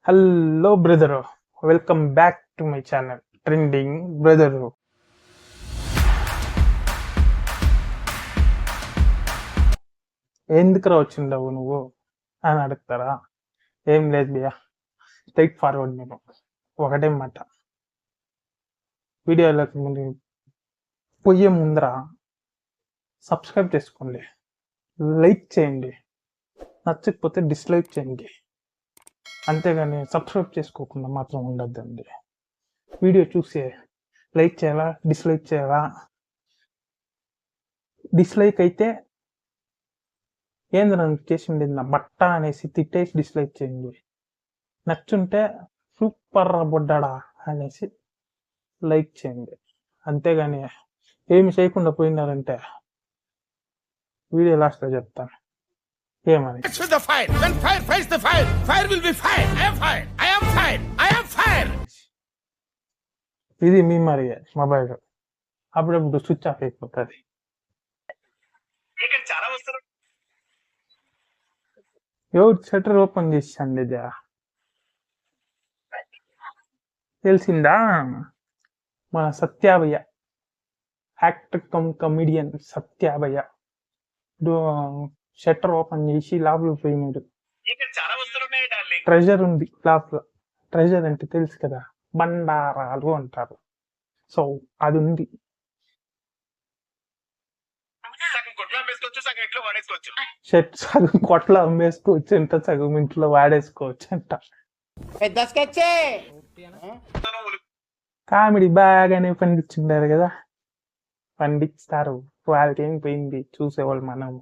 Hello brother, welcome back to my channel trending brother. ఎందుకురా వచ్చిండవు నువ్వు అని అడుగుతారా? ఏం లేదు బియా, స్ట్రైట్ ఫార్వర్డ్. నేను ఒకటే మాట, వీడియోలోకి ముందు పోయే ముందర సబ్స్క్రైబ్ చేసుకోండి, లైక్ చేయండి, నచ్చకపోతే డిస్లైక్ చేయండి, అంతేగాని సబ్స్క్రైబ్ చేసుకోకుండా మాత్రం ఉండద్దండి. వీడియో చూసే లైక్ చేయాలా, డిస్లైక్ చేయాలా? డిస్లైక్ అయితే ఏంది నన్ను చేసింది నా బట్ట అనేసి తిట్టేసి డిస్లైక్ చేయండి. నచ్చుంటే సూపర్ బొడ్డాడా అనేసి లైక్ చేయండి. అంతేగాని ఏమి చేయకుండా పోయినారంటే వీడియో లాస్ట్లో చెప్తాను ఏమని. ఇది మీ మరి మొబైల్ అప్పుడప్పుడు స్విచ్ ఆఫ్ అయిపోతుంది. ఎవరు షట్టర్ ఓపెన్ చేసండి? ఇది తెలిసిందా? మన సత్యాభయ్య, యాక్టర్ కమ్ కమిడియన్ సత్యాభయ్య షట్టర్ ఓపెన్ చేసి లోపలికి పోయినాడు. ట్రెజర్ ఉంది లోపల. ట్రెజర్ అంటే తెలుసు కదా, బండారాలు అంటారు. సో అది ఉంది. సగం కొట్ల అమ్మేసుకోవచ్చు అంట, సగం ఇంట్లో వాడేసుకోవచ్చు అంట. కామెడీ బాగానే పండించుంటారు కదా, పండిస్తారు. వాళ్ళకి ఏం పోయింది, చూసేవాళ్ళు మనం.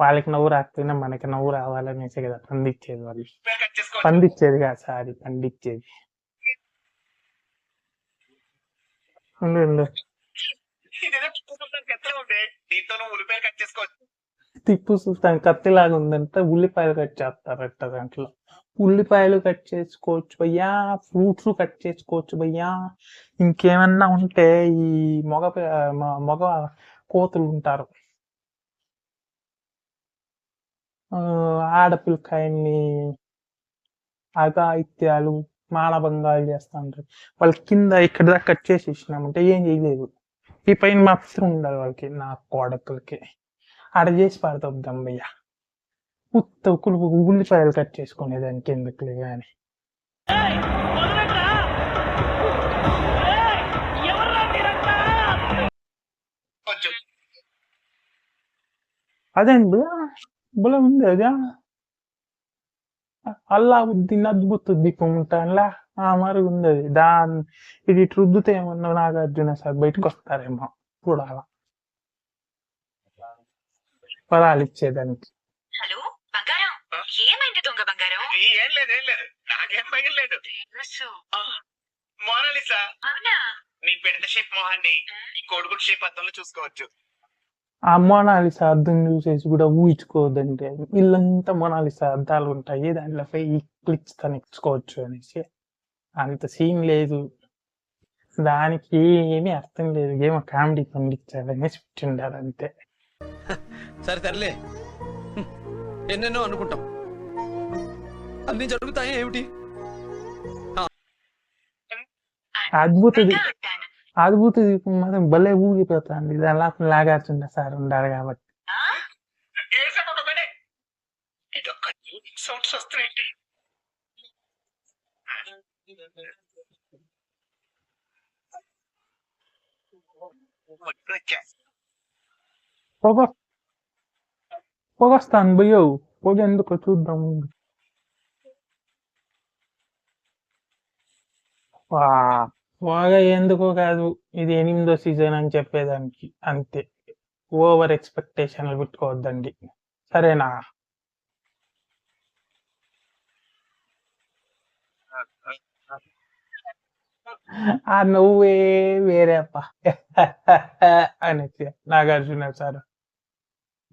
వాళ్ళకి నవ్వు రాకపోయినా మనకి నవ్వు రావాలనేసి కదా పండించేది. వాళ్ళు పండించేది కాదు సారీ, పండించేది. టిప్పు సుల్తాన్ కత్తిలాగా ఉందంటే ఉల్లిపాయలు కట్ చేస్తారట. దాంట్లో ఉల్లిపాయలు కట్ చేసుకోవచ్చు భయ్యా, ఫ్రూట్స్ కట్ చేసుకోవచ్చు భయ్యా. ఇంకేమన్నా ఉంటే ఈ మగ కోతులు ఉంటారు, ఆడపిల్లకాయల్ని అఘాయిత్యాలు మానభంగాలు చేస్తూ ఉంటారు. వాళ్ళ కింద ఇక్కడ దాకా కట్ చేసి ఇచ్చినామంటే ఏం చేయలేదు, ఈ పైన మాత్రం ఉండాలి వాళ్ళకి. నా కోడకులకి ఆడ చేసి పడతాం భయ్యా. ఉత్తకులు ఉల్లిపాయలు కట్ చేసుకునేదానికి ఎందుకులే కానీ. అదండి బుల ఉంది అదా, అల్లావుద్దీన్ అద్భుత దీపం ఉంటానులా ఆ మరి ఉంది అది. ఇది రుద్దుతే ఏమన్నా నాగార్జున సార్ బయటకు వస్తారేమో చూడాల పదాలు ఇచ్చేదానికి. ఆ మొనాలిసా అద్దం చూసేసి కూడా ఊహించుకోవద్దంటే, ఇల్లంతా మొనాలిసా అద్దాలు ఉంటాయి, దాంట్లో పోయి క్లిక్స్ కనెక్చుకోవచ్చు అనేసి. అంత సీన్ లేదు, దానికి ఏమీ అర్థం లేదు. ఏమో కామెడీ పండించాలని చెప్తుండారు అంతే. సరే తరలే, ఎన్నెన్నో అనుకుంటాం, అన్ని జరుగుతాయి ఏమిటి. అద్భుత దీపం మాత్రం భలే ఊగిపోతుంది. దానిలా నాగార్జున సార్ ఉండాలి కాబట్టి. పొగొస్తాను భయ్యో, పొగ ఎందుకో చూద్దాం. పొగ ఎందుకో కాదు, ఇది 8వ సీజన్ అని చెప్పేదానికి అంతే. ఓవర్ ఎక్స్పెక్టేషన్లు పెట్టుకోవద్దండి, సరేనా? ఆ నవ్వే వేరే అప్ప అనేసి నాగార్జున సార్.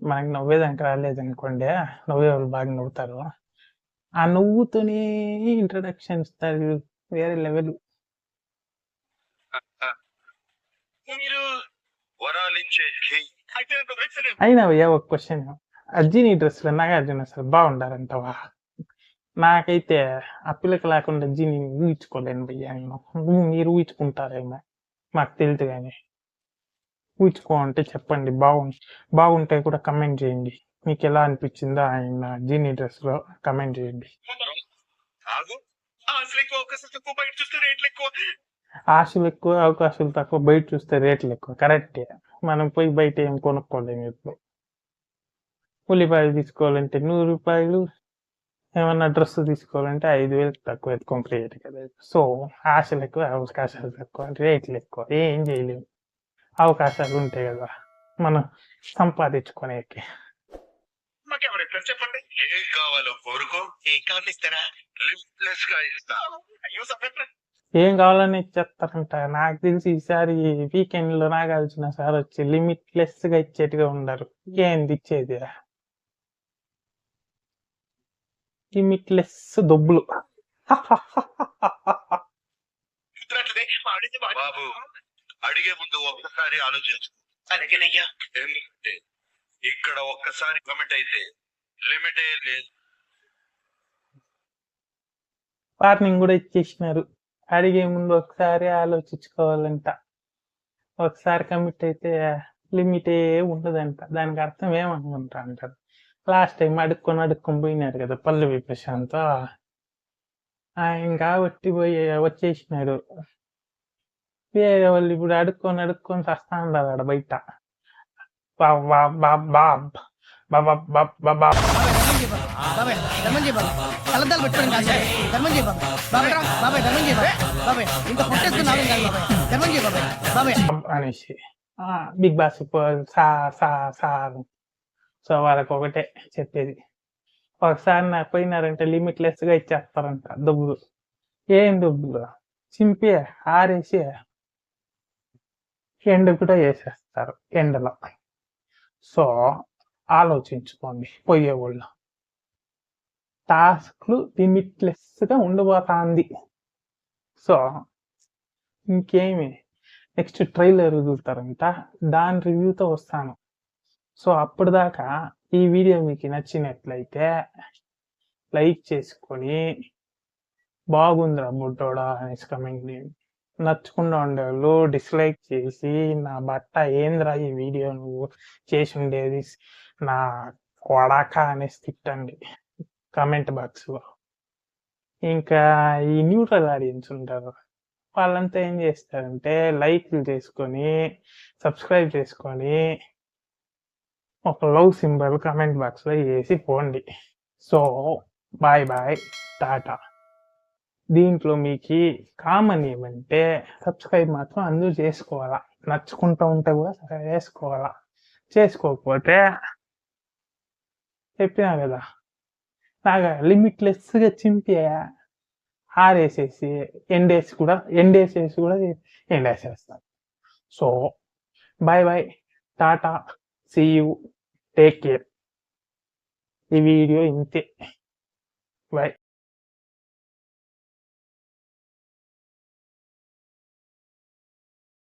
మనకి నవ్వేదానికి రాలేదనుకోండి, నవ్వే వాళ్ళు బాగా నవ్వుతారు. ఆ నవ్వుతోనే ఇంట్రడక్షన్ ఇస్తారు, వేరే లెవెల్. అయినా భయ్యా ఒక క్వశ్చన్, అర్జున్ డ్రెస్ లో నాగార్జున సార్ బాగుండారంటవా? నాకైతే ఆ పిల్లకి లేకుండా జీని ఊహించుకోలేను భయ్యా నేను. మీరు ఊహించుకుంటారేమో మాకు తెలియదు కానీ ఊహించుకోమంటే చెప్పండి. బాగుంటే కూడా కమెంట్ చేయండి. మీకు ఎలా అనిపించిందో ఆయన జీనీ డ్రెస్ లో కమెంట్ చేయండి. ఆశలు ఎక్కువ అవకాశాలు తక్కువ, బయట చూస్తే రేట్లు ఎక్కువ. కరెక్టే, మనం పోయి బయట ఏం కొనుక్కోలేము. ఇప్పుడు ఉల్లిపాయలు తీసుకోవాలంటే 100 రూపాయలు, ఏమన్నా డ్రెస్ తీసుకోవాలంటే 5,000 తక్కువ కంప్లీట్ కదా. సో ఆశలు ఎక్కువ అవకాశాలు తక్కువ, రేట్లు ఎక్కువ. ఏం చేయలేము, అవకాశాలు ఉంటాయి కదా మనం సంపాదించుకునేకి. చెప్పండి ఏం కావాలో కోరుకో, ఏం కావాలి ఇస్తారా? లిమిట్లెస్ గా ఇస్తా. అయ్యో ఏం కావాలని ఇచ్చేస్తారంట. నాకు తెలిసి ఈసారి వీకెండ్ లో నాగార్జున సార్ వచ్చి లిమిట్లెస్ గా ఇచ్చేట్టుగా ఉండరు. ఏంది ఇచ్చేది? లిమిట్లెస్ దొబ్బులు. బాబు అడిగే ముందు ఒక్కసారి ఆలోచించు. ఎందుకంటే ఇక్కడ ఒక్కసారి కమిట్ అయితే లిమిటే లేదు. వార్నింగ్ కూడా ఇచ్చేసినారు. అడిగే ముందు ఒకసారి ఆలోచించుకోవాలంట. ఒకసారి కమిట్ అయితే లిమిటే ఉండదంట. దానికి అర్థం ఏమనుకుంటా అంటారు. లాస్ట్ టైం అడుక్కొని పోయినాడు కదా పల్లవి ప్రశాంత్. ఆయన కాబట్టి వచ్చేసినాడు. వేరే వాళ్ళు ఇప్పుడు అడుక్కొని చస్తా ఉన్నారు ఆడ బయట. అనేసి బిగ్ బాస్ సార్. సో వాళ్ళకి ఒకటే చెప్పేది, ఒకసారి నాకు పోయినారంటే లిమిట్లెస్ గా ఇచ్చేస్తారంట డబ్బులు. ఏం డబ్బులు? చింపి ఆరేసి ఎండ కూడా వేసేస్తారు ఎండలో. సో ఆలోచించుకోండి పోయేవాళ్ళు. టాస్క్లు లిమిట్లెస్ గా ఉండబోతాంది. సో ఇంకేమి, నెక్స్ట్ ట్రైలర్ వదులుతారంట, దాని రివ్యూతో వస్తాను. సో అప్పటిదాకా ఈ వీడియో మీకు నచ్చినట్లయితే లైక్ చేసుకొని బాగుందిరా బుడ్డోడా అనేసి కమెంట్ చేయండి. నచ్చకుండా ఉండేవాళ్ళు డిస్లైక్ చేసి నా బట్ట ఏంద్రా ఈ వీడియో నువ్వు చేసి ఉండేది నా కొడాక అనేసి తిట్టండి కమెంట్ బాక్స్లో. ఇంకా ఈ న్యూట్రల్ ఆడియన్స్ ఉంటారు, వాళ్ళంతా ఏం చేస్తారంటే లైక్లు చేసుకొని సబ్స్క్రైబ్ చేసుకొని ఒక లవ్ సింబల్ కమెంట్ బాక్స్లో వేసి పోండి. So bye bye, tata. దీంట్లో మీకు కామన్ ఏమంటే సబ్స్క్రైబ్ మాత్రం అందరూ చేసుకోవాలా. నచ్చుకుంటూ ఉంటే కూడా వేసుకోవాలా. చేసుకోకపోతే చెప్పినా కదా, బాగా లిమిట్లెస్గా చింపి ఆరేసేసి ఎండేసేసి కూడా ఎండేసేస్తాను. So bye bye, tata, see you, take care. ఈ వీడియో ఇంతే, బాయ్.